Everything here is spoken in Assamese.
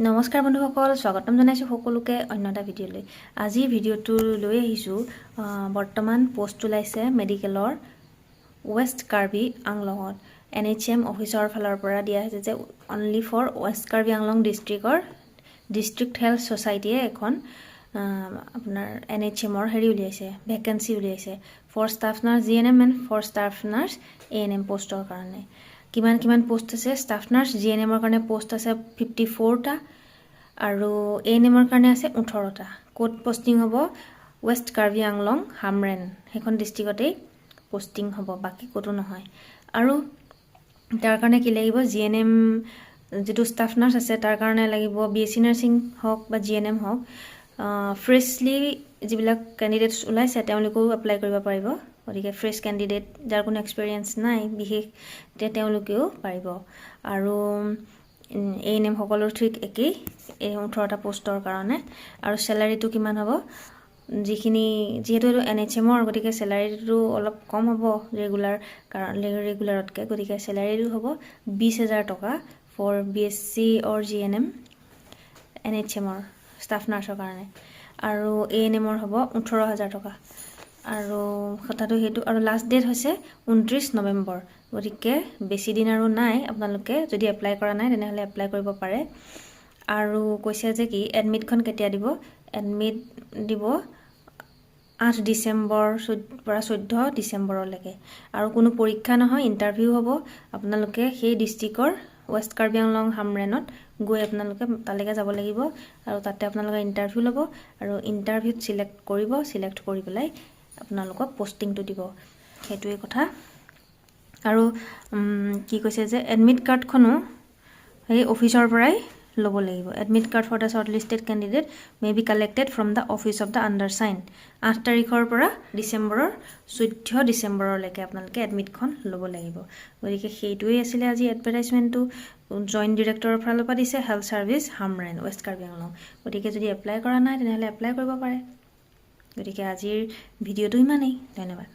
নমস্কাৰ বন্ধুসকল, স্বাগতম জনাইছোঁ সকলোকে অন্য এটা ভিডিঅ'লৈ। আজি ভিডিঅ'টো লৈ আহিছোঁ বৰ্তমান পোষ্ট ওলাইছে মেডিকেলৰ ৱেষ্ট কাৰ্বি আংলঙত NHM অফিচৰ ফালৰ পৰা দিয়া হৈছে যে only for West Karbi Anglong district health ছ'চাইটিয়ে এখন আপোনাৰ NHMৰ উলিয়াইছে ভেকেঞ্চি উলিয়াইছে for staff nurse GNM and for staff nurse ANM পোষ্টৰ কাৰণে। কিমান পোষ্ট আছে? ষ্টাফ নাৰ্ছ GNMৰ কাৰণে পোষ্ট আছে 54টা আৰু ANMৰ কাৰণে আছে 18টা। ক'ত পষ্টিং হ'ব? ৱেষ্ট কাৰ্বি আংলং হামৰেন, সেইখন ডিষ্ট্ৰিক্টতেই পষ্টিং হ'ব, বাকী ক'তো নহয়। আৰু তাৰ কাৰণে কি লাগিব? GNM যিটো ষ্টাফ নাৰ্ছ আছে তাৰ কাৰণে লাগিব BSc নাৰ্ছিং হওক বা GNM হওক। ফ্ৰেছলি যিবিলাক কেণ্ডিডেটছ ওলাইছে তেওঁলোকেও এপ্লাই কৰিব পাৰিব। গতিকে ফ্ৰেছ কেণ্ডিডেট যাৰ কোনো এক্সপিৰিয়েঞ্চ নাই বিশেষ তেওঁলোকেও পাৰিব। আৰু ANM সকলৰ ঠিক একেই, এই 18টা পোষ্টৰ কাৰণে। আৰু চেলাৰীটো কিমান হ'ব? যিহেতু NHMৰ, গতিকে চেলাৰীটো অলপ কম হ'ব ৰেগুলাৰতকৈ। গতিকে চেলাৰীটো হ'ব 20,000 টকা ফৰ BSc অৰ GNM NHMৰ ষ্টাফ নাৰ্ছৰ কাৰণে। আৰু ANMৰ হ'ব 18,000 টকা। আৰু কথাটো সেইটো, আৰু লাষ্ট ডেট হৈছে 29 নৱেম্বৰ। গতিকে বেছি দিন আৰু নাই। আপোনালোকে যদি এপ্লাই কৰা নাই তেনেহ'লে এপ্লাই কৰিব পাৰে। আৰু কৈছে যে কি এডমিটখন কেতিয়া দিব? এডমিট দিব 8 ডিচেম্বৰ পৰা 14 ডিচেম্বৰলৈকে। আৰু কোনো পৰীক্ষা নহয়, ইণ্টাৰভিউ হ'ব। আপোনালোকে সেই ডিষ্ট্ৰিক্টৰ ৱেষ্ট কাৰ্বি আংলং হামৰেনত গৈ আপোনালোকে তালৈকে যাব লাগিব আৰু তাতে আপোনালোকে ইণ্টাৰভিউ ল'ব আৰু ইণ্টাৰভিউত চিলেক্ট কৰি পেলাই আপোনালোকক পষ্টিংটো দিব। সেইটোৱে কথা। আৰু কি কৈছে যে এডমিট কাৰ্ডখনো সেই অফিচৰ পৰাই ল'ব লাগিব। Admit card for the short listed candidate may be collected from the office of the undersign. 8 তাৰিখৰ পৰা 14 ডিচেম্বৰলৈকে আপোনালোকে এডমিটখন ল'ব লাগিব। গতিকে সেইটোৱেই আছিলে আজি এডভাৰটাইজমেণ্টটো। জইণ্ট ডিৰেক্টৰৰ ফালৰ পৰা দিছে health service Hamren west Karbi Anglong. গতিকে যদি এপ্লাই কৰা নাই তেনেহ'লে এপ্লাই কৰিব পাৰে। গতিকে আজিৰ ভিডিঅ'টো ইমানেই। ধন্যবাদ।